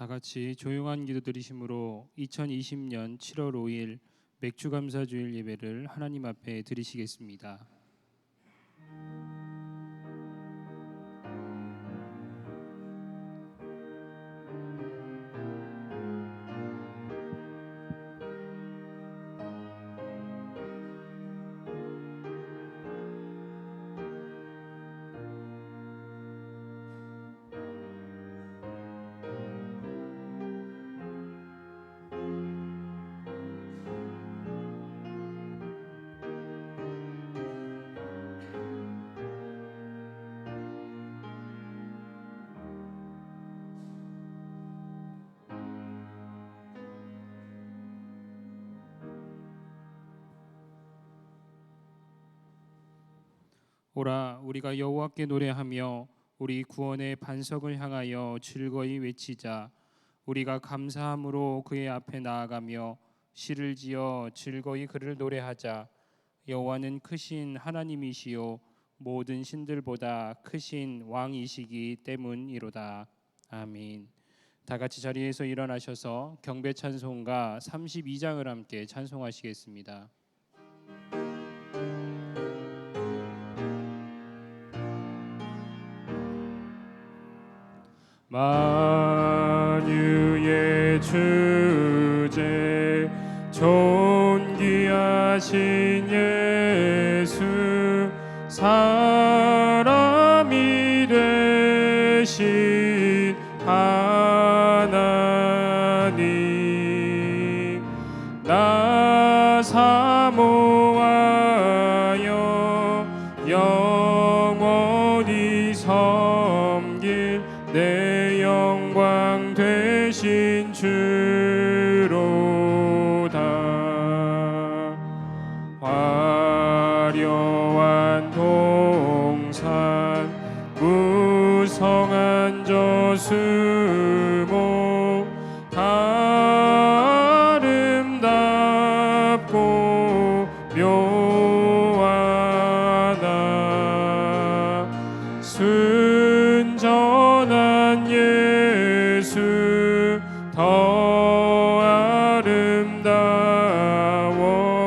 다 같이 조용한 기도 드리심으로 2020년 7월 5일 맥주감사주일 예배를 하나님 앞에 드리시겠습니다. 오라 우리가 여호와께 노래하며 우리 구원의 반석을 향하여 즐거이 외치자. 우리가 감사함으로 그의 앞에 나아가며 시를 지어 즐거이 그를 노래하자. 여호와는 크신 하나님이시요 모든 신들보다 크신 왕이시기 때문이로다. 아멘. 다 같이 자리에서 일어나셔서 경배 찬송가 32장을 함께 찬송하시겠습니다. 만유의 주제 존귀하신 예수 사람이 되신 하나님 나 사모하여 영원히 섬길 내 영광 되신 주로다. 화려한 동산 무성한 저수목 아름답고 묘하다. 순전한 예수 더 아름다워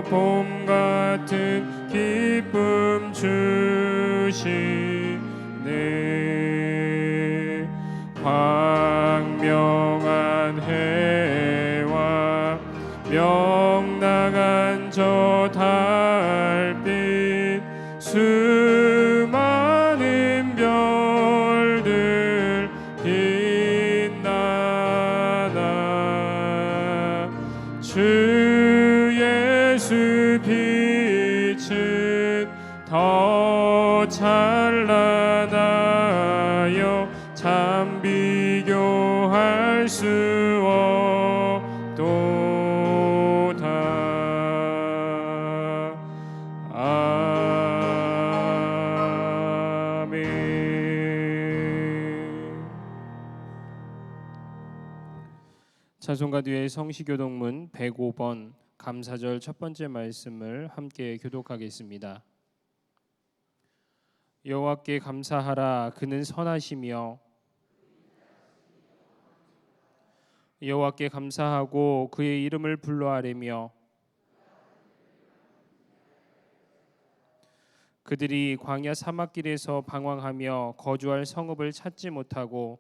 봄 같은 기쁨 주시네. 광명한 해와 명랑한 저 달빛 수많은 별들 빛나나. 주 예수 빛은 더 찬란하여 참 비교할 수 없도다. 아멘. 찬송가 뒤에 성시교독문 105번 감사절 첫 번째 말씀을 함께 교독하겠습니다. 여호와께 감사하라. 그는 선하시며 여호와께 감사하고 그의 이름을 불러아뢰며 그들이 광야 사막길에서 방황하며 거주할 성읍을 찾지 못하고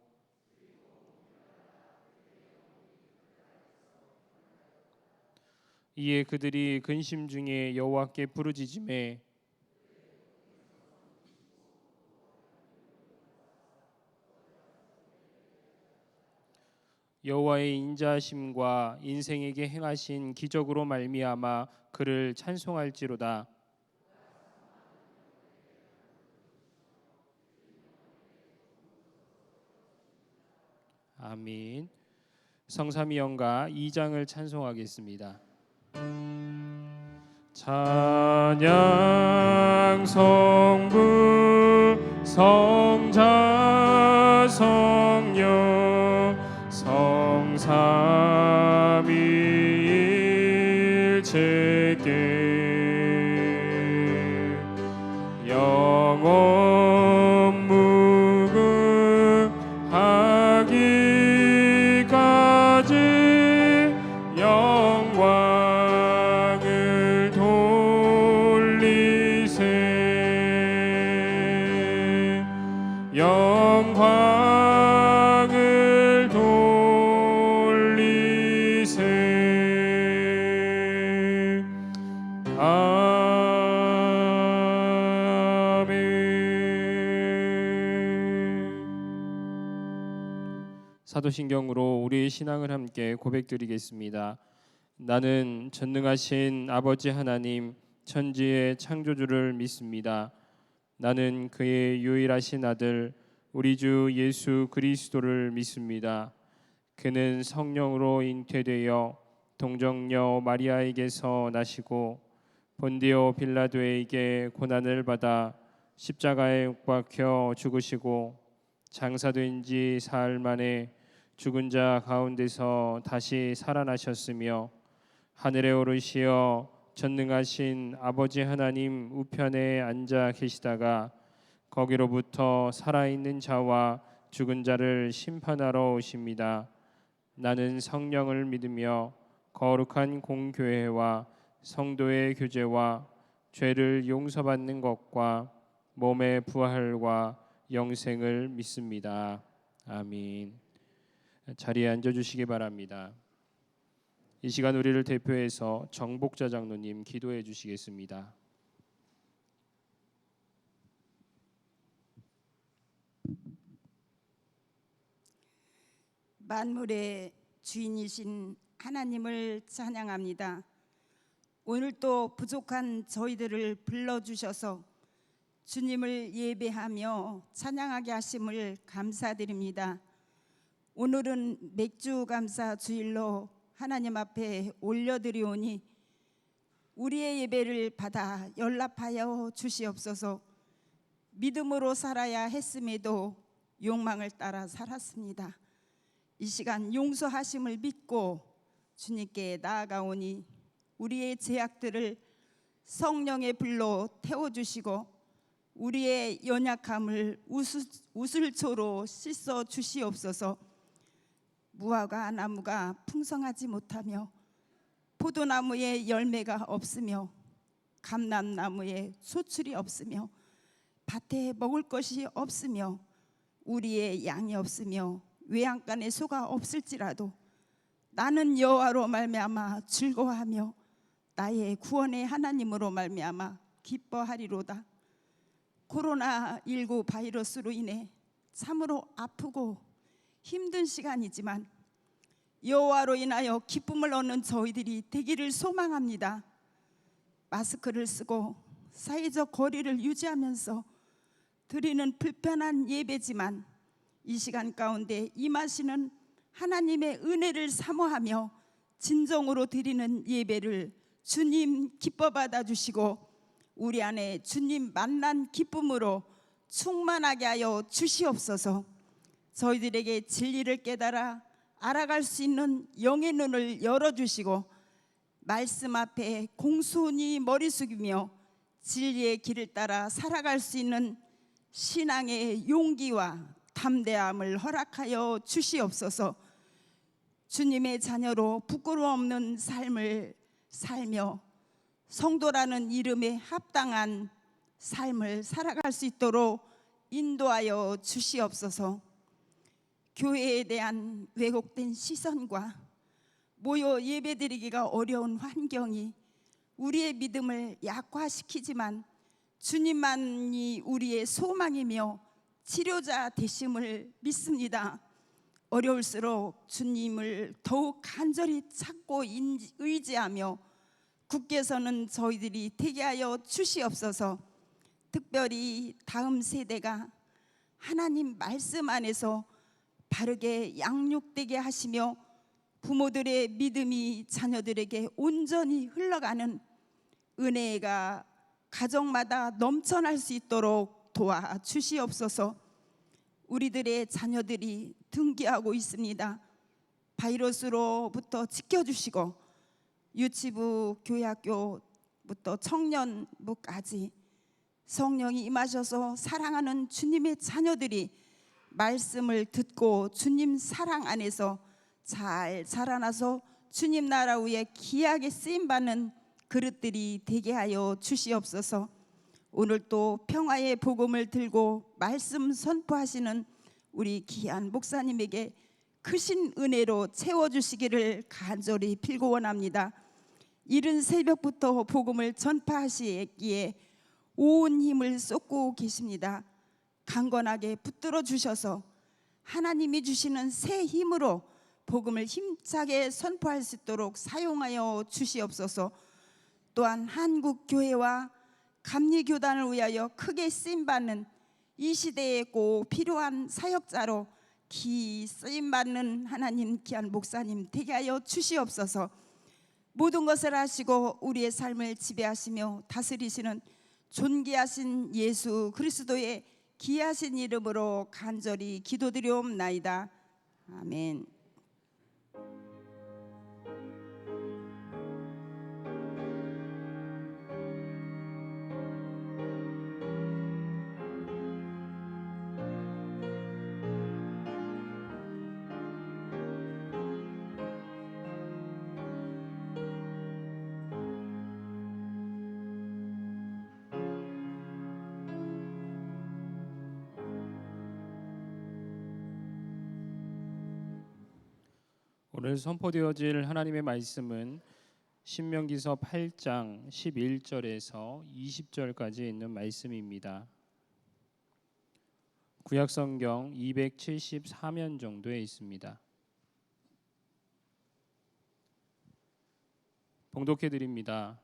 이에 그들이 근심 중에 여호와께 부르짖음에 여호와의 인자하심과 인생에게 행하신 기적으로 말미암아 그를 찬송할지로다. 아멘. 성삼위연가 2장을 찬송하겠습니다. 찬양 성부 성자 성령 성삼위일체께 영원 무궁하기가 영광을 돌리세. 사도신경으로 우리의 신앙을 함께 고백드리겠습니다. 나는 전능하신 아버지 하나님 천지의 창조주를 믿습니다. 나는 그의 유일하신 아들 우리 주 예수 그리스도를 믿습니다. 그는 성령으로 잉태되어 동정녀 마리아에게서 나시고 본디오 빌라도에게 고난을 받아 십자가에 못 박혀 죽으시고 장사된 지 사흘 만에 죽은 자 가운데서 다시 살아나셨으며 하늘에 오르시어 전능하신 아버지 하나님 우편에 앉아 계시다가 거기로부터 살아있는 자와 죽은 자를 심판하러 오십니다. 나는 성령을 믿으며 거룩한 공교회와 성도의 교제와 죄를 용서받는 것과 몸의 부활과 영생을 믿습니다. 아멘. 자리에 앉아주시기 바랍니다. 이 시간 우리를 대표해서 정복자 장로님 기도해 주시겠습니다. 만물의 주인이신 하나님을 찬양합니다. 오늘 또 부족한 저희들을 불러주셔서 주님을 예배하며 찬양하게 하심을 감사드립니다. 오늘은 맥주감사 주일로 하나님 앞에 올려드리오니 우리의 예배를 받아 연락하여 주시옵소서. 믿음으로 살아야 했음에도 욕망을 따라 살았습니다. 이 시간 용서하심을 믿고 주님께 나아가오니 우리의 죄악들을 성령의 불로 태워주시고 우리의 연약함을 우슬초로 씻어 주시옵소서. 무화과 나무가 풍성하지 못하며 포도나무에 열매가 없으며 감람나무에 소출이 없으며 밭에 먹을 것이 없으며 우리의 양이 없으며 외양간에 소가 없을지라도 나는 여호와로 말미암아 즐거워하며 나의 구원의 하나님으로 말미암아 기뻐하리로다. 코로나19 바이러스로 인해 참으로 아프고 힘든 시간이지만 여호와로 인하여 기쁨을 얻는 저희들이 되기를 소망합니다. 마스크를 쓰고 사회적 거리를 유지하면서 드리는 불편한 예배지만 이 시간 가운데 임하시는 하나님의 은혜를 사모하며 진정으로 드리는 예배를 주님 기뻐 받아주시고 우리 안에 주님 만난 기쁨으로 충만하게 하여 주시옵소서. 저희들에게 진리를 깨달아 알아갈 수 있는 영의 눈을 열어주시고 말씀 앞에 공손히 머리 숙이며 진리의 길을 따라 살아갈 수 있는 신앙의 용기와 담대함을 허락하여 주시옵소서. 주님의 자녀로 부끄러움 없는 삶을 살며 성도라는 이름에 합당한 삶을 살아갈 수 있도록 인도하여 주시옵소서. 교회에 대한 왜곡된 시선과 모여 예배드리기가 어려운 환경이 우리의 믿음을 약화시키지만 주님만이 우리의 소망이며 치료자 되심을 믿습니다. 어려울수록 주님을 더욱 간절히 찾고 의지하며 굳게 서는 저희들이 되게 하여 주시옵소서. 특별히 다음 세대가 하나님 말씀 안에서 바르게 양육되게 하시며 부모들의 믿음이 자녀들에게 온전히 흘러가는 은혜가 가정마다 넘쳐날 수 있도록 도와주시옵소서. 우리들의 자녀들이 등기하고 있습니다. 바이러스로부터 지켜주시고 유치부, 교회학교부터 청년부까지 성령이 임하셔서 사랑하는 주님의 자녀들이 말씀을 듣고 주님 사랑 안에서 잘 자라나서 주님 나라 위에 귀하게 쓰임받는 그릇들이 되게 하여 주시옵소서. 오늘 또 평화의 복음을 들고 말씀 선포하시는 우리 귀한 목사님에게 크신 은혜로 채워주시기를 간절히 빌고 원합니다. 이른 새벽부터 복음을 전파하시기에 온 힘을 쏟고 계십니다. 강건하게 붙들어 주셔서 하나님이 주시는 새 힘으로 복음을 힘차게 선포할 수 있도록 사용하여 주시옵소서. 또한 한국 교회와 감리교단을 위하여 크게 쓰임받는 이 시대에 꼭 필요한 사역자로 기 쓰임받는 하나님 귀한 목사님 되게 하여 주시옵소서. 모든 것을 하시고 우리의 삶을 지배하시며 다스리시는 존귀하신 예수 그리스도의 귀하신 이름으로 간절히 기도드리옵나이다. 아멘. 오늘 선포되어질 하나님의 말씀은 신명기서 8장 11절에서 20절까지 있는 말씀입니다. 구약성경 274면 정도에 있습니다. 봉독해 드립니다.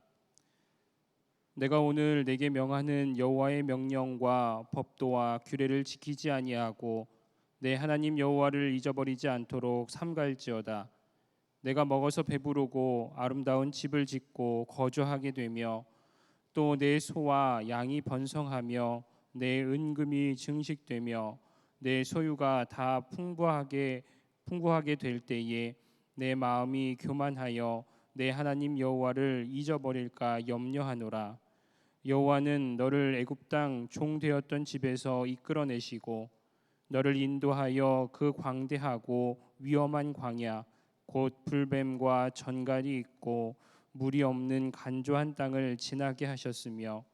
내가 오늘 내게 명하는 여호와의 명령과 법도와 규례를 지키지 아니하고 내 하나님 여호와를 잊어버리지 않도록 삼갈지어다. 내가 먹어서 배부르고 아름다운 집을 짓고 거주하게 되며 또 내 소와 양이 번성하며 내 은금이 증식되며 내 소유가 다 풍부하게 될 때에 내 마음이 교만하여 내 하나님 여호와를 잊어버릴까 염려하노라. 여호와는 너를 애굽 땅 종 되었던 집에서 이끌어내시고 너를 인도하여 그 광대하고 위험한 광야 곧 불뱀과 전갈이 있고 물이 없는 간조한 땅을 지나게 하셨으며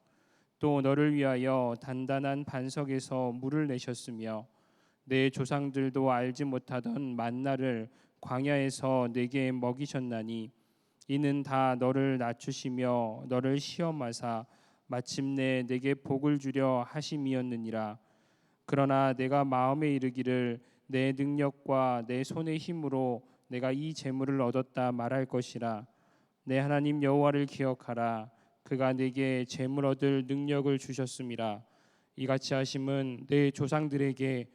또 너를 위하여 단단한 반석에서 물을 내셨으며 내 조상들도 알지 못하던 만나를 광야에서 내게 먹이셨나니 이는 다 너를 낮추시며 너를 시험하사 마침내 내게 복을 주려 하심이었느니라. 그러나 내가 마음에 이르기를 내 능력과 내 손의 힘으로 내가 이 재물을 얻었다 말할 것이라. 내 하나님 여호와를 기억하라. 그가 내게 재물 얻을 능력을 주셨음이라. 이같이 하심은 내 조상들에게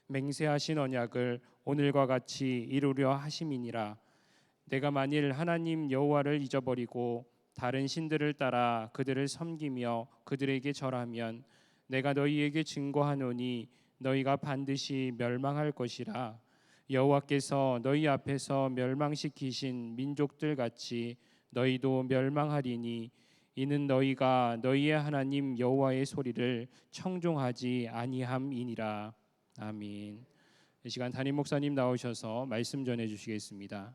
맹세하신 언약을 오늘과 같이 이루려 하심이니라. 내가 만일 하나님 여호와를 잊어버리고 다른 신들을 따라 그들을 섬기며 그들에게 절하면 내가 너희에게 증거하노니 너희가 반드시 멸망할 것이라. 여호와께서 너희 앞에서 멸망시키신 민족들 같이 너희도 멸망하리니 이는 너희가 너희의 하나님 여호와의 소리를 청종하지 아니함이니라. 아멘. 이 시간 담임 목사님 나오셔서 말씀 전해 주시겠습니다.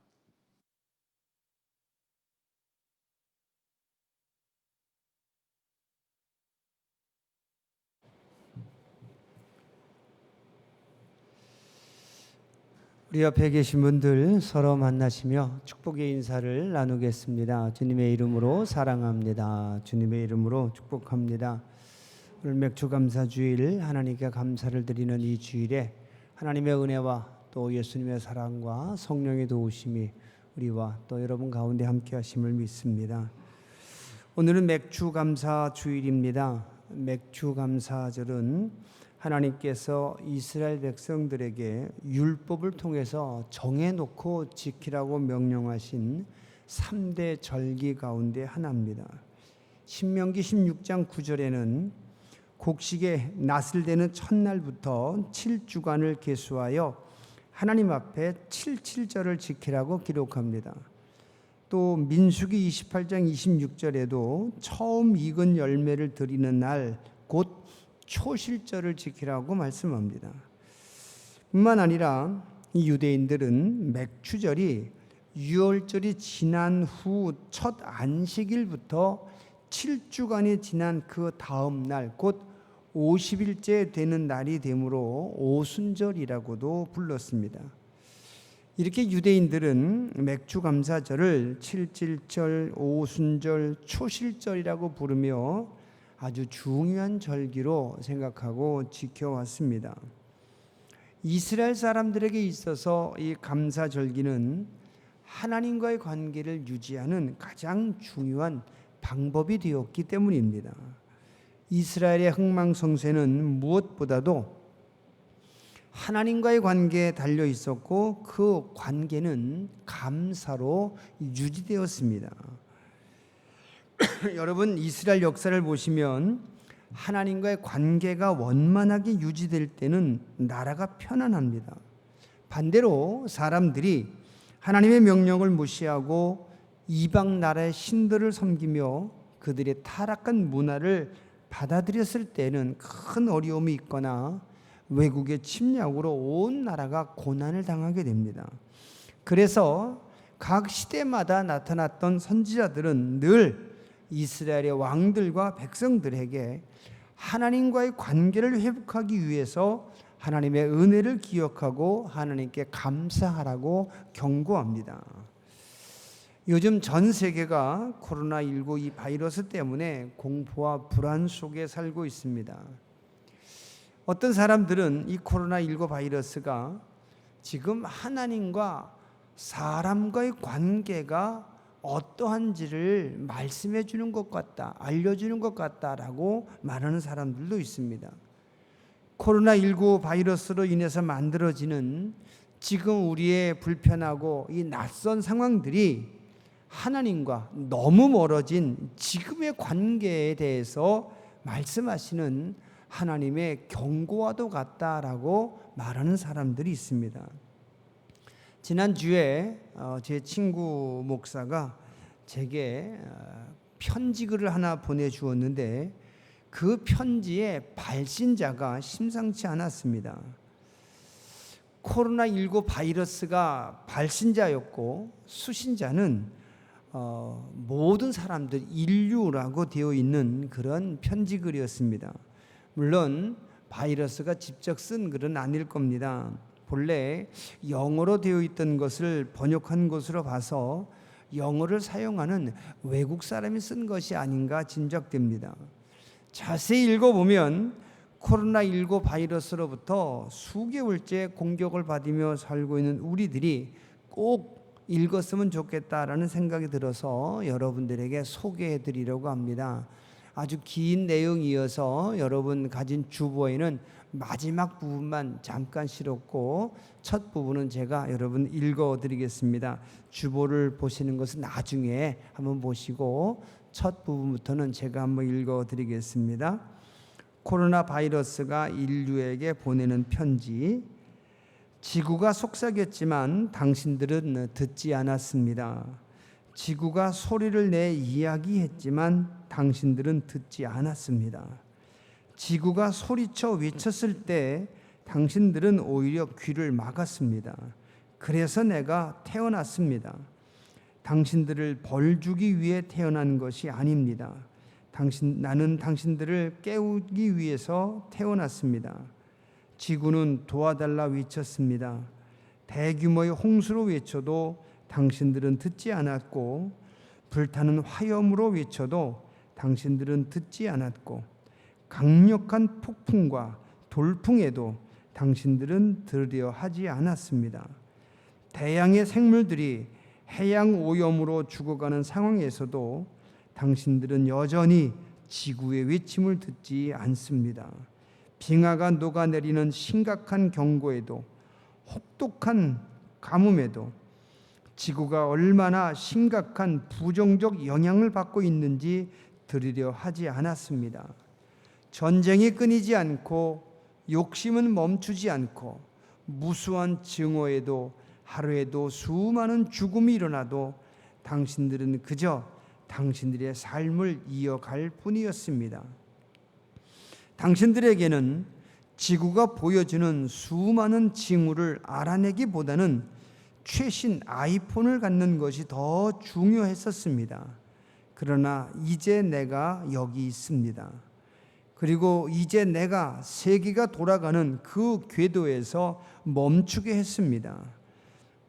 우리 옆에 계신 분들 서로 만나시며 축복의 인사를 나누겠습니다. 주님의 이름으로 사랑합니다. 주님의 이름으로 축복합니다. 오늘 맥주감사주일 하나님께 감사를 드리는 이 주일에 하나님의 은혜와 또 예수님의 사랑과 성령의 도우심이 우리와 또 여러분 가운데 함께 하심을 믿습니다. 오늘은 맥주감사주일입니다. 맥주감사절은 하나님께서 이스라엘 백성들에게 율법을 통해서 정해놓고 지키라고 명령하신 3대 절기 가운데 하나입니다. 신명기 16장 9절에는 곡식의 낫을 대는 첫날부터 7주간을 계수하여 하나님 앞에 77절을 지키라고 기록합니다. 또 민수기 28장 26절에도 처음 익은 열매를 드리는 날 곧 초실절을 지키라고 말씀합니다. 뿐만 아니라 이 유대인들은 맥추절이 유월절이 지난 후 첫 안식일부터 7주간이 지난 그 다음 날, 곧 50일째 되는 날이 되므로 오순절이라고도 불렀습니다. 이렇게 유대인들은 맥주감사절을 칠칠절, 오순절, 초실절이라고 부르며 아주 중요한 절기로 생각하고 지켜왔습니다. 이스라엘 사람들에게 있어서 이 감사절기는 하나님과의 관계를 유지하는 가장 중요한 방법이 되었기 때문입니다. 이스라엘의 흥망성쇠는 무엇보다도 하나님과의 관계에 달려 있었고 그 관계는 감사로 유지되었습니다. 여러분, 이스라엘 역사를 보시면 하나님과의 관계가 원만하게 유지될 때는 나라가 편안합니다. 반대로 사람들이 하나님의 명령을 무시하고 이방 나라의 신들을 섬기며 그들의 타락한 문화를 받아들였을 때는 큰 어려움이 있거나 외국의 침략으로 온 나라가 고난을 당하게 됩니다. 그래서 각 시대마다 나타났던 선지자들은 늘 이스라엘의 왕들과 백성들에게 하나님과의 관계를 회복하기 위해서 하나님의 은혜를 기억하고 하나님께 감사하라고 경고합니다. 요즘 전 세계가 코로나19 이 바이러스 때문에 공포와 불안 속에 살고 있습니다. 어떤 사람들은 이 코로나19 바이러스가 지금 하나님과 사람과의 관계가 어떠한지를 말씀해 주는 것 같다, 알려주는 것 같다라고 말하는 사람들도 있습니다. 코로나19 바이러스로 인해서 만들어지는 지금 우리의 불편하고 이 낯선 상황들이 하나님과 너무 멀어진 지금의 관계에 대해서 말씀하시는 하나님의 경고와도 같다라고 말하는 사람들이 있습니다. 지난주에 제 친구 목사가 제게 편지글을 하나 보내주었는데 그 편지의 발신자가 심상치 않았습니다. 코로나19 바이러스가 발신자였고 수신자는 모든 사람들, 인류라고 되어 있는 그런 편지글이었습니다. 물론 바이러스가 직접 쓴 글은 아닐 겁니다. 본래 영어로 되어 있던 것을 번역한 것으로 봐서 영어를 사용하는 외국 사람이 쓴 것이 아닌가 짐작됩니다. 자세히 읽어보면 코로나19 바이러스로부터 수개월째 공격을 받으며 살고 있는 우리들이 꼭 읽었으면 좋겠다라는 생각이 들어서 여러분들에게 소개해 드리려고 합니다. 아주 긴 내용이어서 여러분 가진 주보에는 마지막 부분만 잠깐 실었고 첫 부분은 제가 여러분 읽어 드리겠습니다. 주보를 보시는 것은 나중에 한번 보시고 첫 부분부터는 제가 한번 읽어 드리겠습니다. 코로나 바이러스가 인류에게 보내는 편지. 지구가 속삭였지만 당신들은 듣지 않았습니다. 지구가 소리를 내 이야기했지만 당신들은 듣지 않았습니다. 지구가 소리쳐 외쳤을 때 당신들은 오히려 귀를 막았습니다. 그래서 내가 태어났습니다. 당신들을 벌주기 위해 태어난 것이 아닙니다. 나는 당신들을 깨우기 위해서 태어났습니다. 지구는 도와달라 외쳤습니다. 대규모의 홍수로 외쳐도 당신들은 듣지 않았고, 불타는 화염으로 외쳐도 당신들은 듣지 않았고, 강력한 폭풍과 돌풍에도 당신들은 들으려 하지 않았습니다. 대양의 생물들이 해양 오염으로 죽어가는 상황에서도 당신들은 여전히 지구의 외침을 듣지 않습니다. 빙하가 녹아내리는 심각한 경고에도, 혹독한 가뭄에도 지구가 얼마나 심각한 부정적 영향을 받고 있는지 들으려 하지 않았습니다. 전쟁이 끊이지 않고 욕심은 멈추지 않고 무수한 증오에도 하루에도 수많은 죽음이 일어나도 당신들은 그저 당신들의 삶을 이어갈 뿐이었습니다. 당신들에게는 지구가 보여주는 수많은 징후를 알아내기보다는 최신 아이폰을 갖는 것이 더 중요했었습니다. 그러나 이제 내가 여기 있습니다. 그리고 이제 내가 세계가 돌아가는 그 궤도에서 멈추게 했습니다.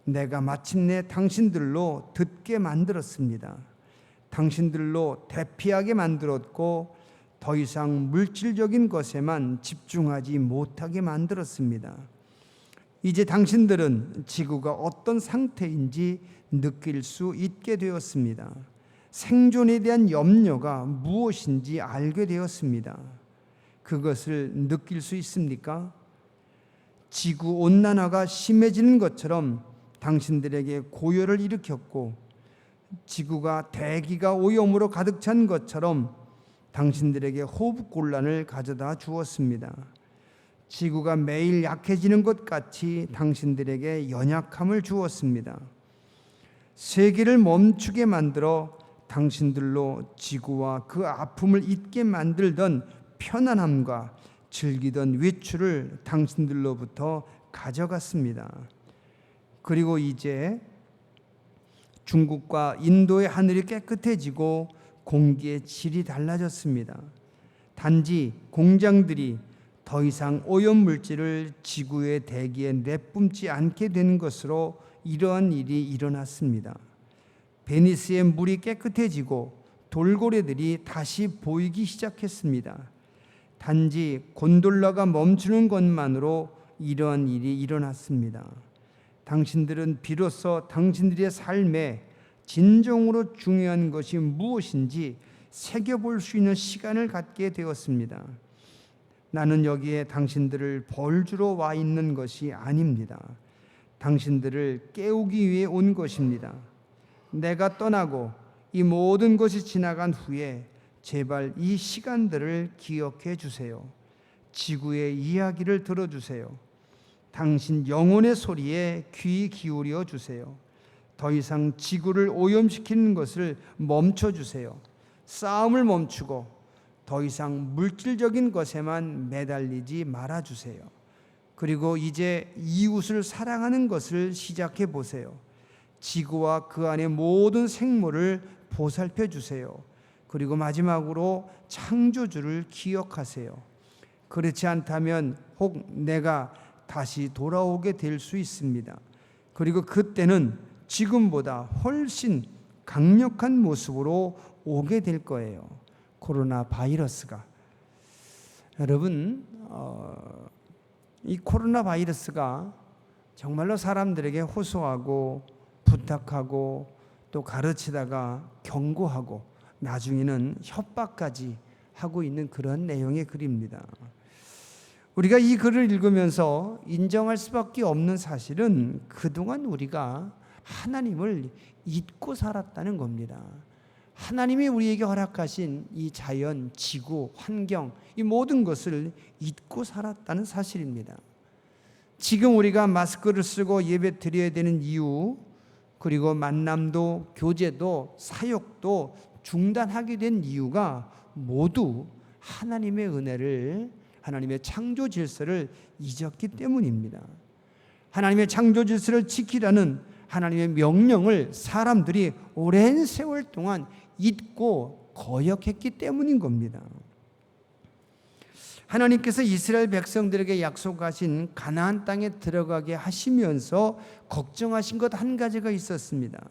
내가 마침내 당신들로 듣게 만들었습니다. 당신들로 대피하게 만들었고 더 이상 물질적인 것에만 집중하지 못하게 만들었습니다. 이제 당신들은 지구가 어떤 상태인지 느낄 수 있게 되었습니다. 생존에 대한 염려가 무엇인지 알게 되었습니다. 그것을 느낄 수 있습니까? 지구 온난화가 심해지는 것처럼 당신들에게 고열을 일으켰고 지구가 대기가 오염으로 가득 찬 것처럼 당신들에게 호흡곤란을 가져다 주었습니다. 지구가 매일 약해지는 것 같이 당신들에게 연약함을 주었습니다. 세계를 멈추게 만들어 당신들로 지구와 그 아픔을 잊게 만들던 편안함과 즐기던 외출을 당신들로부터 가져갔습니다. 그리고 이제 중국과 인도의 하늘이 깨끗해지고 공기의 질이 달라졌습니다. 단지 공장들이 더 이상 오염물질을 지구의 대기에 내뿜지 않게 되는 것으로 이러한 일이 일어났습니다. 베니스의 물이 깨끗해지고 돌고래들이 다시 보이기 시작했습니다. 단지 곤돌라가 멈추는 것만으로 이러한 일이 일어났습니다. 당신들은 비로소 당신들의 삶에 진정으로 중요한 것이 무엇인지 새겨볼 수 있는 시간을 갖게 되었습니다. 나는 여기에 당신들을 벌주러 와 있는 것이 아닙니다. 당신들을 깨우기 위해 온 것입니다. 내가 떠나고 이 모든 것이 지나간 후에 제발 이 시간들을 기억해 주세요. 지구의 이야기를 들어주세요. 당신 영혼의 소리에 귀 기울여 주세요. 더 이상 지구를 오염시키는 것을 멈춰 주세요. 싸움을 멈추고 더 이상 물질적인 것에만 매달리지 말아 주세요. 그리고 이제 이웃을 사랑하는 것을 시작해 보세요. 지구와 그 안의 모든 생물을 보살펴 주세요. 그리고 마지막으로 창조주를 기억하세요. 그렇지 않다면 혹 내가 다시 돌아오게 될 수 있습니다. 그리고 그때는 지금보다 훨씬 강력한 모습으로 오게 될 거예요. 코로나 바이러스가. 여러분, 이 코로나 바이러스가 정말로 사람들에게 호소하고 부탁하고 또 가르치다가 경고하고 나중에는 협박까지 하고 있는 그런 내용의 글입니다. 우리가 이 글을 읽으면서 인정할 수밖에 없는 사실은 그동안 우리가 하나님을 잊고 살았다는 겁니다. 하나님이 우리에게 허락하신 이 자연, 지구, 환경, 이 모든 것을 잊고 살았다는 사실입니다. 지금 우리가 마스크를 쓰고 예배 드려야 되는 이유, 그리고 만남도 교제도 사역도 중단하게 된 이유가 모두 하나님의 은혜를, 하나님의 창조 질서를 잊었기 때문입니다. 하나님의 창조 질서를 지키라는 하나님의 명령을 사람들이 오랜 세월 동안 잊고 거역했기 때문인 겁니다. 하나님께서 이스라엘 백성들에게 약속하신 가나안 땅에 들어가게 하시면서 걱정하신 것 한 가지가 있었습니다.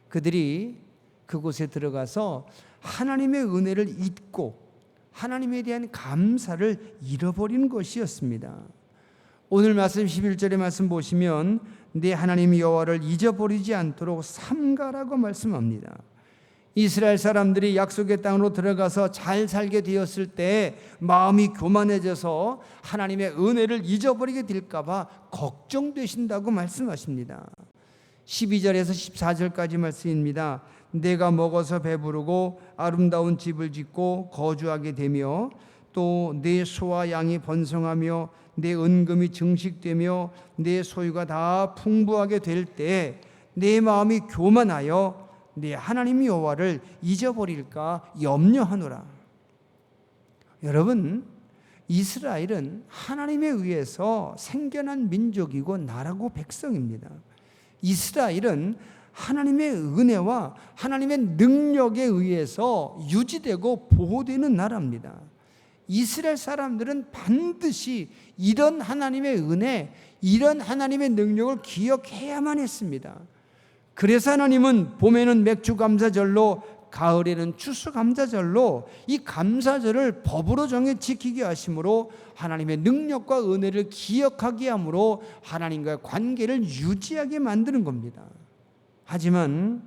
그들이 그곳에 들어가서 하나님의 은혜를 잊고 하나님에 대한 감사를 잃어버리는 것이었습니다. 오늘 말씀 11절의 말씀 보시면 내 하나님 여호와를 잊어버리지 않도록 삼가라고 말씀합니다. 이스라엘 사람들이 약속의 땅으로 들어가서 잘 살게 되었을 때 마음이 교만해져서 하나님의 은혜를 잊어버리게 될까 봐 걱정되신다고 말씀하십니다. 12절에서 14절까지 말씀입니다. 내가 먹어서 배부르고 아름다운 집을 짓고 거주하게 되며 또 내 소와 양이 번성하며 내 은금이 증식되며 내 소유가 다 풍부하게 될 때 내 마음이 교만하여 내 하나님 여호와를 잊어버릴까 염려하노라. 여러분, 이스라엘은 하나님에 의해서 생겨난 민족이고 나라고 백성입니다. 이스라엘은 하나님의 은혜와 하나님의 능력에 의해서 유지되고 보호되는 나라입니다. 이스라엘 사람들은 반드시 이런 하나님의 은혜, 이런 하나님의 능력을 기억해야만 했습니다. 그래서 하나님은 봄에는 맥주 감사절로, 가을에는 추수 감사절로 이 감사절을 법으로 정해 지키게 하심으로 하나님의 능력과 은혜를 기억하게 함으로 하나님과의 관계를 유지하게 만드는 겁니다. 하지만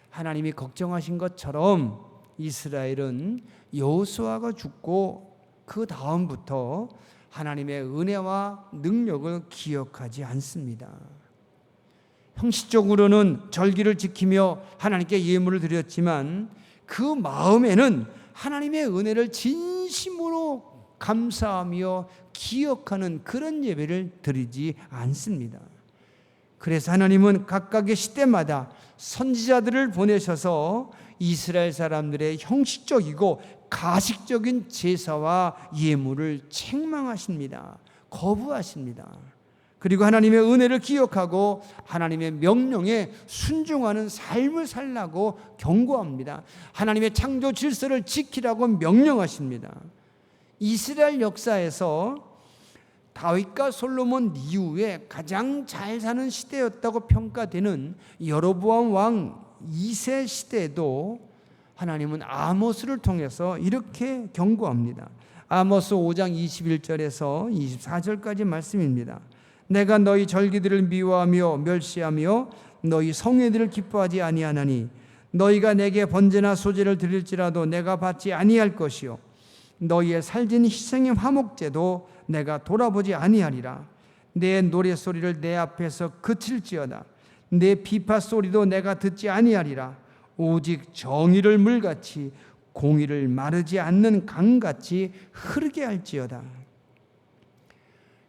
하나님이 걱정하신 것처럼 이스라엘은 여호수아가 죽고 그 다음부터 하나님의 은혜와 능력을 기억하지 않습니다. 형식적으로는 절기를 지키며 하나님께 예물을 드렸지만 그 마음에는 하나님의 은혜를 진심으로 감사하며 기억하는 그런 예배를 드리지 않습니다. 그래서 하나님은 각각의 시대마다 선지자들을 보내셔서 이스라엘 사람들의 형식적이고 가식적인 제사와 예물을 책망하십니다. 거부하십니다. 그리고 하나님의 은혜를 기억하고 하나님의 명령에 순종하는 삶을 살라고 경고합니다. 하나님의 창조 질서를 지키라고 명령하십니다. 이스라엘 역사에서 다윗과 솔로몬 이후에 가장 잘 사는 시대였다고 평가되는 여로보암 왕 2세 시대에도 하나님은 아모스를 통해서 이렇게 경고합니다. 아모스 5장 21절에서 24절까지 말씀입니다. 내가 너희 절기들을 미워하며 멸시하며 너희 성회들을 기뻐하지 아니하나니 너희가 내게 번제나 소제를 드릴지라도 내가 받지 아니할 것이요 너희의 살진 희생의 화목제도 내가 돌아보지 아니하리라. 내 노랫소리를 내 앞에서 그칠지어다. 내 비파 소리도 내가 듣지 아니하리라. 오직 정의를 물같이 공의를 마르지 않는 강같이 흐르게 할지어다.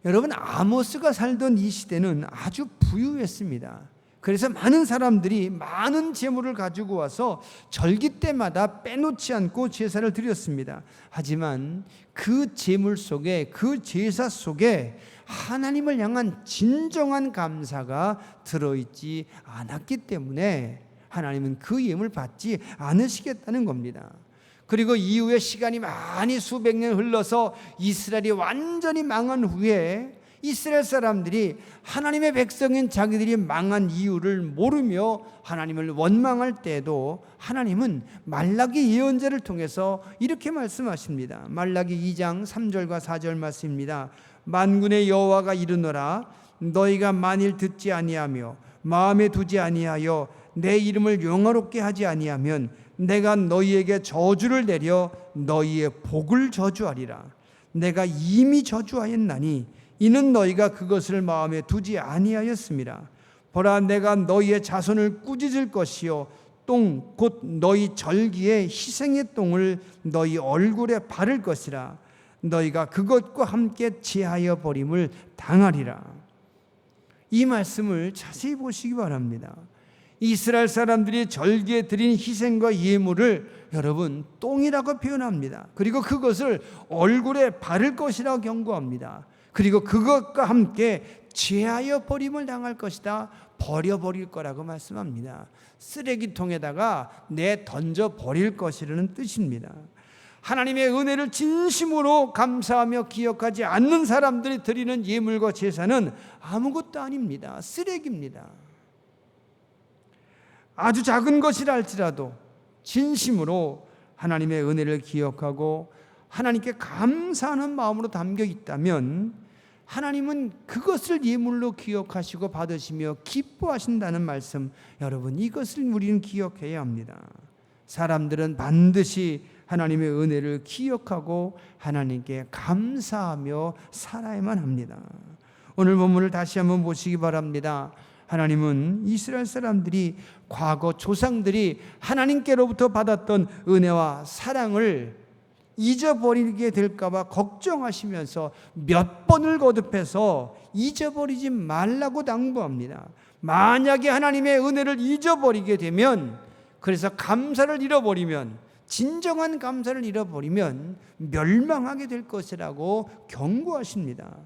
여러분, 아모스가 살던 이 시대는 아주 부유했습니다. 그래서 많은 사람들이 많은 재물을 가지고 와서 절기 때마다 빼놓지 않고 제사를 드렸습니다. 하지만 그 재물 속에, 그 제사 속에 하나님을 향한 진정한 감사가 들어있지 않았기 때문에 하나님은 그 예물 받지 않으시겠다는 겁니다. 그리고 이후에 시간이 많이 수백 년 흘러서 이스라엘이 완전히 망한 후에 이스라엘 사람들이 하나님의 백성인 자기들이 망한 이유를 모르며 하나님을 원망할 때에도 하나님은 말라기 예언자를 통해서 이렇게 말씀하십니다. 말라기 2장 3절과 4절 말씀입니다. 만군의 여호와가 이르노라. 너희가 만일 듣지 아니하며 마음에 두지 아니하여 내 이름을 영화롭게 하지 아니하면 내가 너희에게 저주를 내려 너희의 복을 저주하리라. 내가 이미 저주하였나니 이는 너희가 그것을 마음에 두지 아니하였음이라. 보라, 내가 너희의 자손을 꾸짖을 것이요 똥 곧 너희 절기의 희생의 똥을 너희 얼굴에 바를 것이라. 너희가 그것과 함께 제하여 버림을 당하리라. 이 말씀을 자세히 보시기 바랍니다. 이스라엘 사람들이 절기에 드린 희생과 예물을 여러분 똥이라고 표현합니다. 그리고 그것을 얼굴에 바를 것이라고 경고합니다. 그리고 그것과 함께 제하여 버림을 당할 것이다. 버려버릴 거라고 말씀합니다. 쓰레기통에다가 던져 버릴 것이라는 뜻입니다. 하나님의 은혜를 진심으로 감사하며 기억하지 않는 사람들이 드리는 예물과 제사는 아무것도 아닙니다. 쓰레기입니다. 아주 작은 것이라 할지라도 진심으로 하나님의 은혜를 기억하고 하나님께 감사하는 마음으로 담겨 있다면 하나님은 그것을 예물로 기억하시고 받으시며 기뻐하신다는 말씀, 여러분 이것을 우리는 기억해야 합니다. 사람들은 반드시 하나님의 은혜를 기억하고 하나님께 감사하며 살아야만 합니다. 오늘 본문을 다시 한번 보시기 바랍니다. 하나님은 이스라엘 사람들이 과거 조상들이 하나님께로부터 받았던 은혜와 사랑을 잊어버리게 될까봐 걱정하시면서 몇 번을 거듭해서 잊어버리지 말라고 당부합니다. 만약에 하나님의 은혜를 잊어버리게 되면, 그래서 감사를 잃어버리면, 진정한 감사를 잃어버리면 멸망하게 될 것이라고 경고하십니다.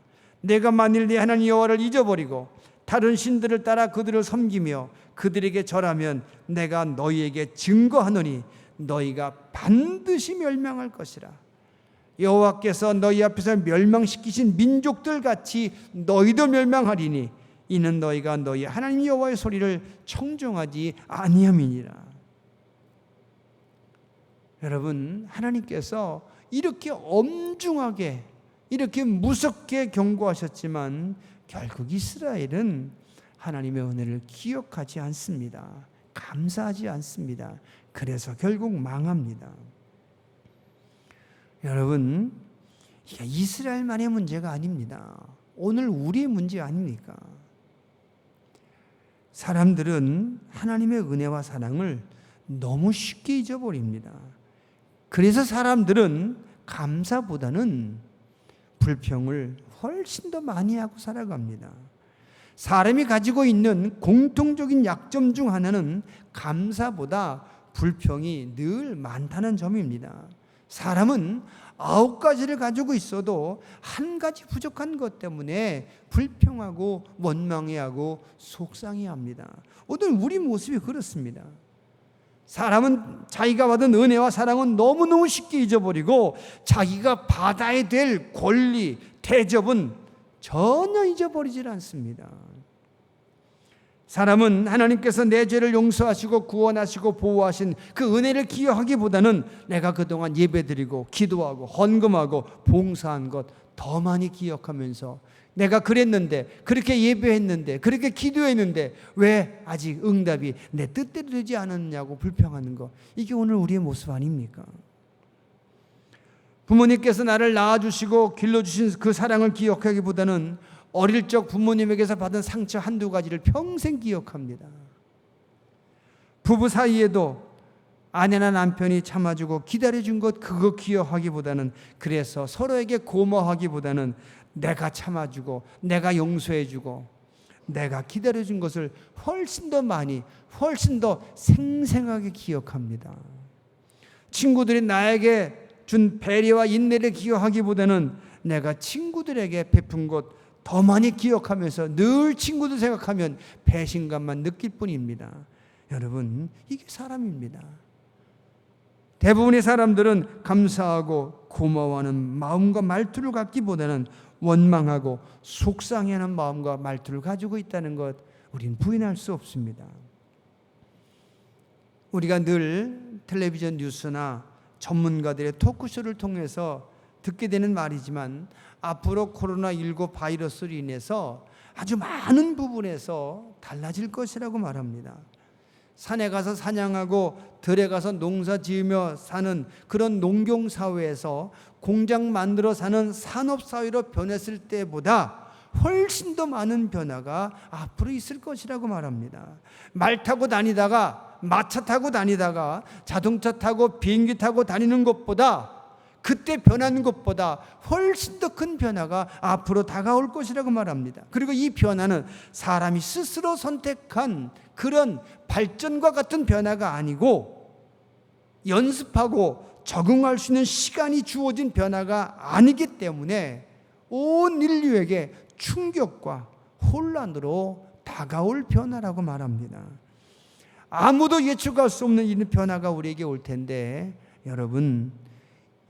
내가 만일 내 하나님 여호와를 잊어버리고 다른 신들을 따라 그들을 섬기며 그들에게 절하면 내가 너희에게 증거하노니 너희가 반드시 멸망할 것이라. 여호와께서 너희 앞에서 멸망시키신 민족들 같이 너희도 멸망하리니 이는 너희가 너희 하나님 여호와의 소리를 청종하지 아니함이니라. 여러분, 하나님께서 이렇게 엄중하게 이렇게 무섭게 경고하셨지만 결국 이스라엘은 하나님의 은혜를 기억하지 않습니다. 감사하지 않습니다. 그래서 결국 망합니다. 여러분, 이게 이스라엘만의 문제가 아닙니다. 오늘 우리의 문제 아닙니까? 사람들은 하나님의 은혜와 사랑을 너무 쉽게 잊어버립니다. 그래서 사람들은 감사보다는 불평을 훨씬 더 많이 하고 살아갑니다. 사람이 가지고 있는 공통적인 약점 중 하나는 감사보다 불평이 늘 많다는 점입니다. 사람은 9가지를 가지고 있어도 한 가지 부족한 것 때문에 불평하고 원망해하고 속상해합니다. 오늘 우리 모습이 그렇습니다. 사람은 자기가 받은 은혜와 사랑은 너무너무 쉽게 잊어버리고 자기가 받아야 될 권리, 대접은 전혀 잊어버리질 않습니다. 사람은 하나님께서 내 죄를 용서하시고 구원하시고 보호하신 그 은혜를 기억하기보다는 내가 그동안 예배드리고 기도하고 헌금하고 봉사한 것 더 많이 기억하면서 내가 그랬는데, 그렇게 예배했는데, 그렇게 기도했는데 왜 아직 응답이 내 뜻대로 되지 않았냐고 불평하는 것, 이게 오늘 우리의 모습 아닙니까? 부모님께서 나를 낳아주시고 길러주신 그 사랑을 기억하기보다는 어릴 적 부모님에게서 받은 상처 한두 가지를 평생 기억합니다. 부부 사이에도 아내나 남편이 참아주고 기다려준 것, 그거 기억하기보다는, 그래서 서로에게 고마워하기보다는 내가 참아주고 내가 용서해주고 내가 기다려준 것을 훨씬 더 많이, 훨씬 더 생생하게 기억합니다. 친구들이 나에게 준 배려와 인내를 기억하기보다는 내가 친구들에게 베푼 것 더 많이 기억하면서 늘 친구들 생각하면 배신감만 느낄 뿐입니다. 여러분, 이게 사람입니다. 대부분의 사람들은 감사하고 고마워하는 마음과 말투를 갖기보다는 원망하고 속상해하는 마음과 말투를 가지고 있다는 것, 우린 부인할 수 없습니다. 우리가 늘 텔레비전 뉴스나 전문가들의 토크쇼를 통해서 듣게 되는 말이지만 앞으로 코로나19 바이러스로 인해서 아주 많은 부분에서 달라질 것이라고 말합니다. 산에 가서 사냥하고 들에 가서 농사 지으며 사는 그런 농경사회에서 공장 만들어 사는 산업사회로 변했을 때보다 훨씬 더 많은 변화가 앞으로 있을 것이라고 말합니다. 말 타고 다니다가, 마차 타고 다니다가, 자동차 타고 비행기 타고 다니는 것보다, 그때 변하는 것보다 훨씬 더 큰 변화가 앞으로 다가올 것이라고 말합니다. 그리고 이 변화는 사람이 스스로 선택한 그런 발전과 같은 변화가 아니고 연습하고 적응할 수 있는 시간이 주어진 변화가 아니기 때문에 온 인류에게 충격과 혼란으로 다가올 변화라고 말합니다. 아무도 예측할 수 없는 이 변화가 우리에게 올 텐데, 여러분,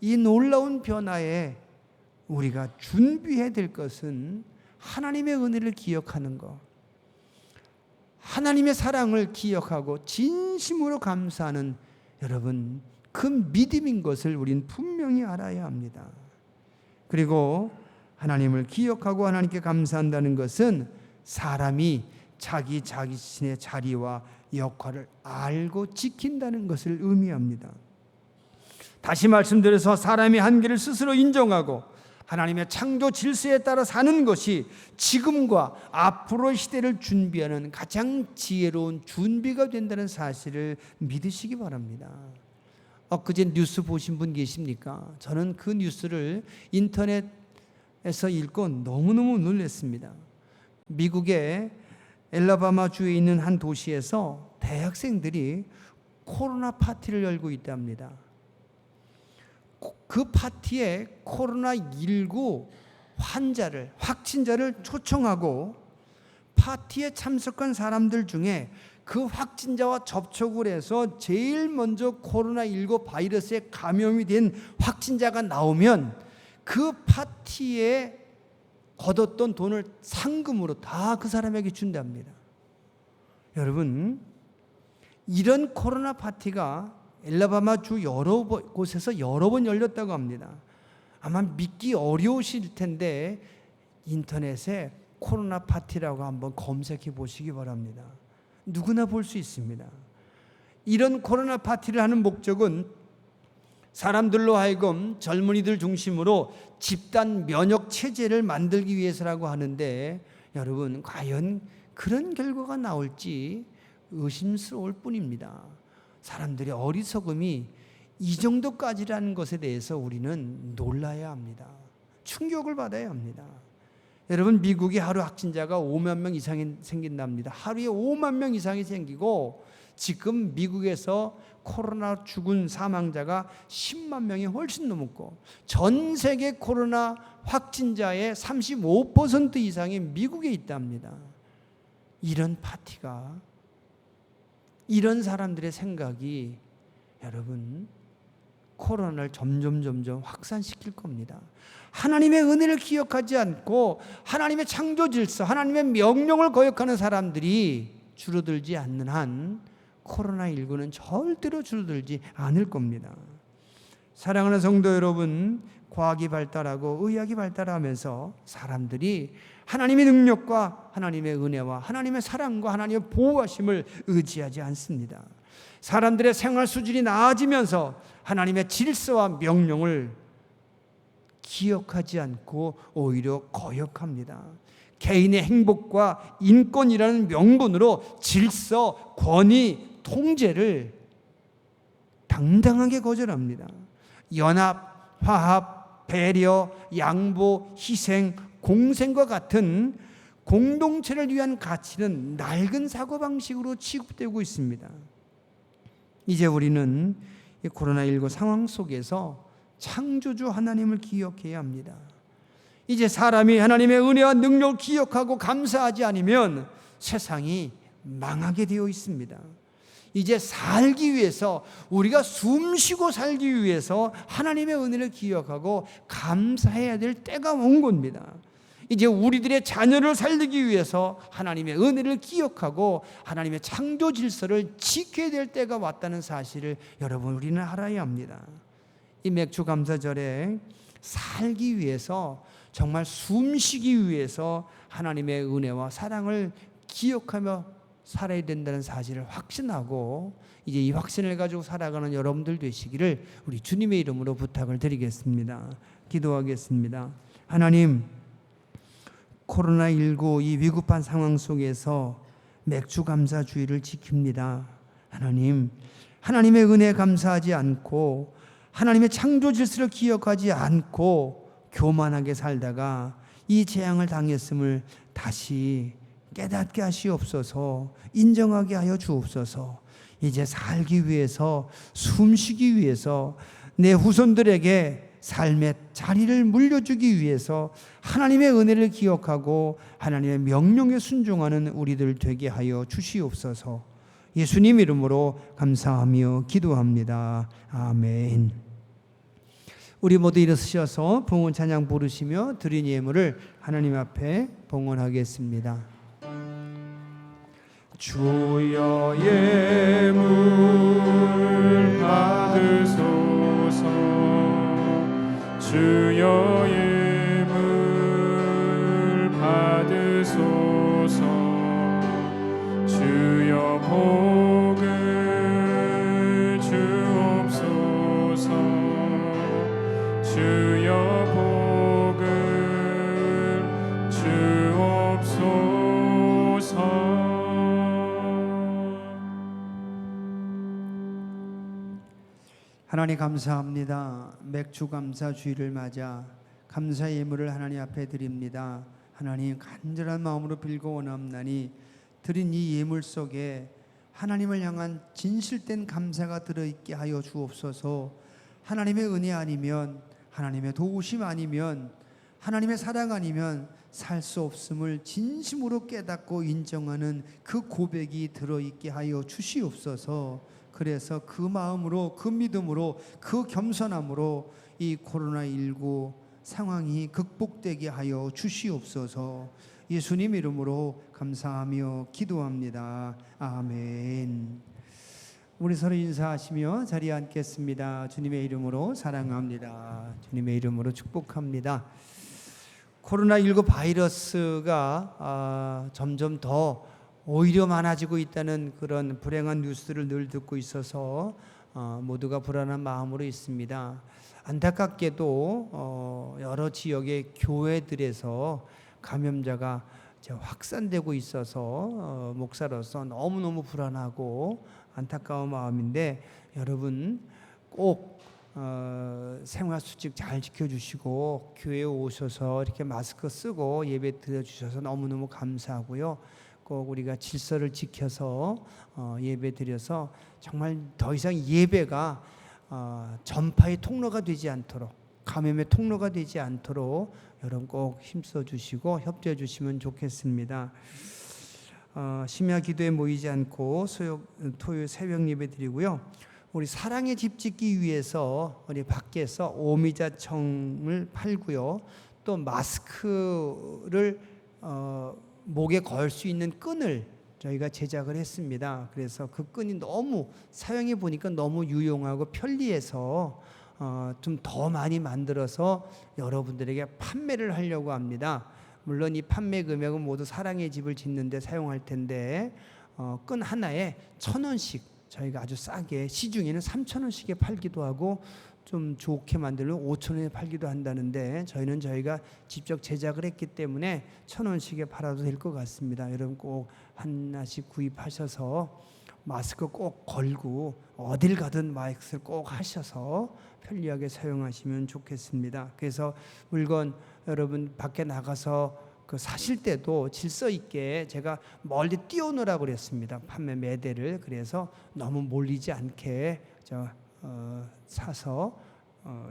이 놀라운 변화에 우리가 준비해야 될 것은 하나님의 은혜를 기억하는 것, 하나님의 사랑을 기억하고 진심으로 감사하는, 여러분, 그 믿음인 것을 우린 분명히 알아야 합니다. 그리고 하나님을 기억하고 하나님께 감사한다는 것은 사람이 자기 자신의 자리와 역할을 알고 지킨다는 것을 의미합니다. 다시 말씀드려서 사람이 한계를 스스로 인정하고 하나님의 창조 질서에 따라 사는 것이 지금과 앞으로의 시대를 준비하는 가장 지혜로운 준비가 된다는 사실을 믿으시기 바랍니다. 엊그제 뉴스 보신 분 계십니까? 저는 그 뉴스를 인터넷에서 읽고 너무너무 놀랐습니다. 미국의 엘라바마 주에 있는 한 도시에서 대학생들이 코로나 파티를 열고 있답니다. 그 파티에 코로나19 확진자를 초청하고 파티에 참석한 사람들 중에 그 확진자와 접촉을 해서 제일 먼저 코로나19 바이러스에 감염이 된 확진자가 나오면 그 파티에 거뒀던 돈을 상금으로 다 그 사람에게 준답니다. 여러분, 이런 코로나 파티가 엘라바마주 여러 곳에서 여러 번 열렸다고 합니다. 아마 믿기 어려우실 텐데 인터넷에 코로나 파티라고 한번 검색해 보시기 바랍니다. 누구나 볼 수 있습니다. 이런 코로나 파티를 하는 목적은 사람들로 하여금 젊은이들 중심으로 집단 면역 체제를 만들기 위해서라고 하는데, 여러분 과연 그런 결과가 나올지 의심스러울 뿐입니다. 사람들의 어리석음이 이 정도까지라는 것에 대해서 우리는 놀라야 합니다. 충격을 받아야 합니다. 여러분, 미국에 하루 확진자가 5만 명 이상이 생긴답니다. 하루에 5만 명 이상이 생기고 지금 미국에서 코로나 죽은 사망자가 10만 명이 훨씬 넘었고 전 세계 코로나 확진자의 35% 이상이 미국에 있답니다. 이런 파티가, 이런 사람들의 생각이 여러분 코로나를 점점 확산시킬 겁니다. 하나님의 은혜를 기억하지 않고 하나님의 창조 질서, 하나님의 명령을 거역하는 사람들이 줄어들지 않는 한 코로나19는 절대로 줄어들지 않을 겁니다. 사랑하는 성도 여러분, 과학이 발달하고 의학이 발달하면서 사람들이 하나님의 능력과 하나님의 은혜와 하나님의 사랑과 하나님의 보호하심을 의지하지 않습니다. 사람들의 생활 수준이 나아지면서 하나님의 질서와 명령을 기억하지 않고 오히려 거역합니다. 개인의 행복과 인권이라는 명분으로 질서, 권위, 통제를 당당하게 거절합니다. 연합, 화합, 배려, 양보, 희생, 공생과 같은 공동체를 위한 가치는 낡은 사고방식으로 취급되고 있습니다. 이제 우리는 이 코로나19 상황 속에서 창조주 하나님을 기억해야 합니다. 이제 사람이 하나님의 은혜와 능력을 기억하고 감사하지 않으면 세상이 망하게 되어 있습니다. 이제 살기 위해서, 우리가 숨쉬고 살기 위해서 하나님의 은혜를 기억하고 감사해야 될 때가 온 겁니다. 이제 우리들의 자녀를 살리기 위해서 하나님의 은혜를 기억하고 하나님의 창조 질서를 지켜야 될 때가 왔다는 사실을 여러분, 우리는 알아야 합니다. 이 맥주 감사절에 살기 위해서, 정말 숨쉬기 위해서 하나님의 은혜와 사랑을 기억하며 살아야 된다는 사실을 확신하고 이제 이 확신을 가지고 살아가는 여러분들 되시기를 우리 주님의 이름으로 부탁을 드리겠습니다. 기도하겠습니다. 하나님, 코로나19 이 위급한 상황 속에서 맥주 감사 주의를 지킵니다. 하나님, 하나님의 은혜에 감사하지 않고 하나님의 창조 질서를 기억하지 않고 교만하게 살다가 이 재앙을 당했음을 다시 깨닫게 하시옵소서. 인정하게 하여 주옵소서. 이제 살기 위해서, 숨쉬기 위해서, 내 후손들에게 삶의 자리를 물려주기 위해서 하나님의 은혜를 기억하고 하나님의 명령에 순종하는 우리들 되게 하여 주시옵소서. 예수님 이름으로 감사하며 기도합니다. 아멘. 우리 모두 일어서셔서 봉헌 찬양 부르시며 드린 예물을 하나님 앞에 봉헌하겠습니다. 주여 예물 받으소서. 주여 예물 받으소서. 주여 복을 주옵소서. 주여 복을 주옵소서. 하나님 감사합니다. 맥주 감사 주일을 맞아 감사 예물을 하나님 앞에 드립니다. 하나님, 간절한 마음으로 빌고 원함나니 드린 이 예물 속에 하나님을 향한 진실된 감사가 들어있게 하여 주옵소서. 하나님의 은혜 아니면, 하나님의 도우심 아니면 하나님의 사랑 아니면 살 수 없음을 진심으로 깨닫고 인정하는 그 고백이 들어있게 하여 주시옵소서. 그래서 그 마음으로, 그 믿음으로, 그 겸손함으로 이 코로나19 상황이 극복되게 하여 주시옵소서. 예수님 이름으로 감사하며 기도합니다. 아멘. 우리 서로 인사하시며 자리에 앉겠습니다. 주님의 이름으로 사랑합니다. 주님의 이름으로 축복합니다. 코로나19 바이러스가 점점 더 오히려 많아지고 있다는 그런 불행한 뉴스를 늘 듣고 있어서 모두가 불안한 마음으로 있습니다. 안타깝게도 여러 지역의 교회들에서 감염자가 확산되고 있어서 목사로서 너무너무 불안하고 안타까운 마음인데, 여러분 꼭 생활수칙 잘 지켜주시고 교회에 오셔서 이렇게 마스크 쓰고 예배 드려주셔서 너무너무 감사하고요. 꼭 우리가 질서를 지켜서 예배 드려서 정말 더 이상 예배가 전파의 통로가 되지 않도록, 감염의 통로가 되지 않도록 여러분 꼭 힘써 주시고 협조해 주시면 좋겠습니다. 심야 기도에 모이지 않고 토요일 새벽 예배 드리고요. 우리 사랑의 집 짓기 위해서 우리 밖에서 오미자청을 팔고요. 또 마스크를 목에 걸 수 있는 끈을 저희가 제작을 했습니다. 그래서 그 끈이 너무 사용해 보니까 너무 유용하고 편리해서 좀 더 많이 만들어서 여러분들에게 판매를 하려고 합니다. 물론 이 판매 금액은 모두 사랑의 집을 짓는데 사용할 텐데 끈 하나에 1,000원씩 저희가 아주 싸게, 시중에는 3,000원씩에 팔기도 하고 좀 좋게 만들면 5,000원에 팔기도 한다는데, 저희가 직접 제작을 했기 때문에 1,000원씩에 팔아도 될 것 같습니다. 여러분 꼭 하나씩 구입하셔서 마스크 꼭 걸고 어딜 가든 마스크를 꼭 하셔서 편리하게 사용하시면 좋겠습니다. 그래서 물건 여러분 밖에 나가서 사실 때도 질서 있게 제가 멀리 띄워놓으라고 그랬습니다. 판매 매대를. 그래서 너무 몰리지 않게 사서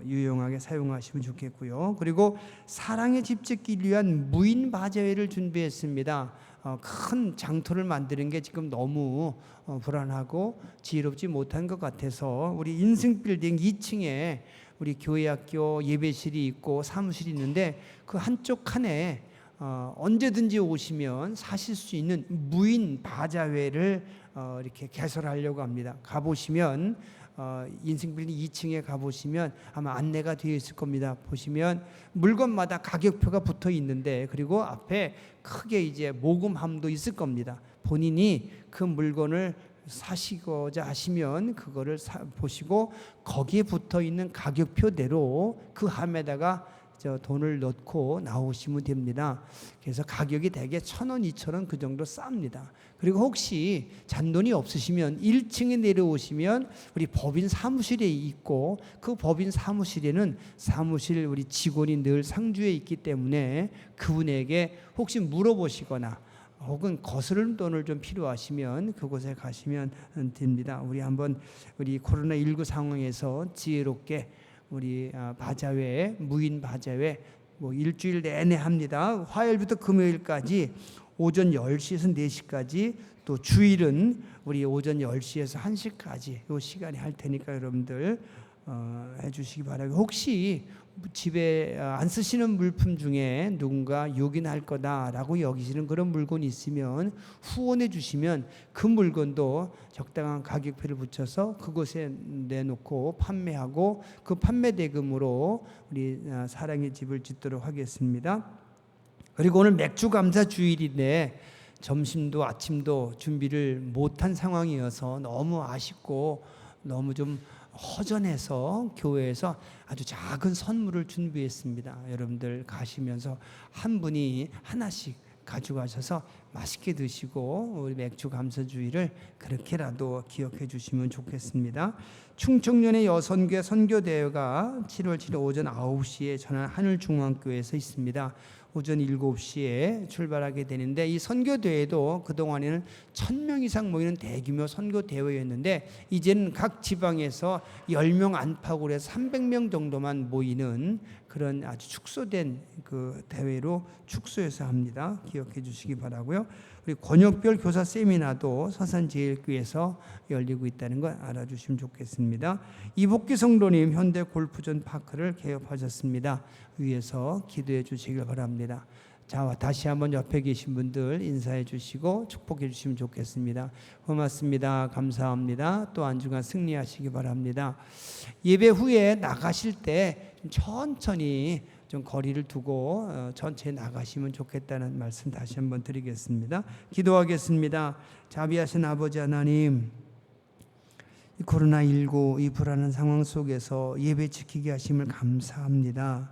유용하게 사용하시면 좋겠고요. 그리고 사랑의 집 짓기 위한 무인 바자회를 준비했습니다. 큰 장터를 만드는 게 지금 너무 불안하고 지혜롭지 못한 것 같아서 우리 인승빌딩 2층에 우리 교회학교 예배실이 있고 사무실이 있는데 그 한쪽 칸에 언제든지 오시면 사실 수 있는 무인 바자회를 이렇게 개설하려고 합니다. 가보시면 인승빌딩 2층에 가보시면 아마 안내가 되어 있을 겁니다. 보시면 물건마다 가격표가 붙어 있는데, 그리고 앞에 크게 이제 모금함도 있을 겁니다. 본인이 그 물건을 사시고자 하시면 그거를 보시고 거기에 붙어 있는 가격표대로 그 함에다가 돈을 넣고 나오시면 됩니다. 그래서 가격이 대개 1,000원, 2,000원 그 정도 쌉니다. 그리고 혹시 잔돈이 없으시면 1층에 내려오시면 우리 법인 사무실에 있고, 그 법인 사무실에는 사무실 우리 직원이 늘 상주에 있기 때문에 그분에게 혹시 물어보시거나 혹은 거스름 돈을 좀 필요하시면 그곳에 가시면 됩니다. 우리 한번 우리 코로나19 상황에서 지혜롭게 우리 바자회, 무인 바자회 일주일 내내 합니다. 화요일부터 금요일까지 오전 10시에서 4시까지, 또 주일은 우리 오전 10시에서 1시까지 이 시간에 할 테니까 여러분들 해주시기 바라고, 혹시 집에 안 쓰시는 물품 중에 누군가 요긴할 거다라고 여기시는 그런 물건이 있으면 후원해 주시면 그 물건도 적당한 가격표를 붙여서 그곳에 내놓고 판매하고 그 판매 대금으로 우리 사랑의 집을 짓도록 하겠습니다. 그리고 오늘 맥주 감사 주일인데 점심도 아침도 준비를 못한 상황이어서 너무 아쉽고 너무 좀 허전해서 교회에서 아주 작은 선물을 준비했습니다. 여러분들 가시면서 한 분이 하나씩 가져가셔서 맛있게 드시고 우리 맥주 감사주의를 그렇게라도 기억해 주시면 좋겠습니다. 충청년의 여선교 선교대회가 7월 7일 오전 9시에 전남 하늘중앙교회에서 있습니다. 오전 7시에 출발하게 되는데, 이 선교대회도 그동안에는 1,000명 이상 모이는 대규모 선교대회였는데 이제는 각 지방에서 10명 안팎으로 해서 300명 정도만 모이는 그런 아주 축소된 그 대회로 축소해서 합니다. 기억해 주시기 바라고요. 우리 권역별 교사 세미나도 서산제일교회에서 열리고 있다는 걸 알아주시면 좋겠습니다. 이복기 성도님 현대 골프존 파크를 개업하셨습니다. 위에서 기도해 주시길 바랍니다. 자, 다시 한번 옆에 계신 분들 인사해 주시고 축복해 주시면 좋겠습니다. 고맙습니다. 감사합니다. 또 한 주간 승리하시기 바랍니다. 예배 후에 나가실 때 좀 천천히 좀 거리를 두고 천천히 나가시면 좋겠다는 말씀 다시 한번 드리겠습니다. 기도하겠습니다. 자비하신 아버지 하나님, 이 코로나19 이 불안한 상황 속에서 예배 지키게 하심을 감사합니다.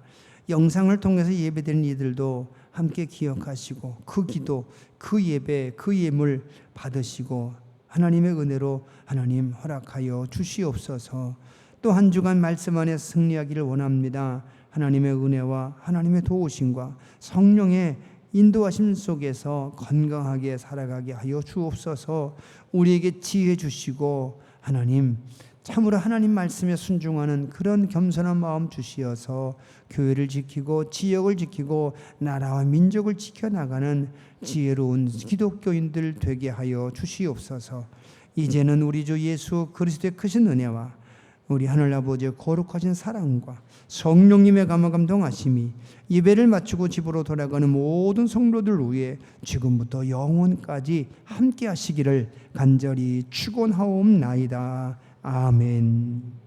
영상을 통해서 예배드리는 이들도 함께 기억하시고 그 기도, 그 예배, 그 예물 받으시고 하나님의 은혜로 하나님 허락하여 주시옵소서. 또 한 주간 말씀 안에 승리하기를 원합니다. 하나님의 은혜와 하나님의 도우심과 성령의 인도하심 속에서 건강하게 살아가게 하여 주옵소서. 우리에게 지혜 주시고 하나님 참으로 하나님 말씀에 순종하는 그런 겸손한 마음 주시어서 교회를 지키고 지역을 지키고 나라와 민족을 지켜나가는 지혜로운 기독교인들 되게 하여 주시옵소서. 이제는 우리 주 예수 그리스도의 크신 은혜와 우리 하늘아버지의 거룩하신 사랑과 성령님의 감화감동하심이 예배를 마치고 집으로 돌아가는 모든 성도들 위해 지금부터 영원까지 함께 하시기를 간절히 축원하옵나이다. 아멘.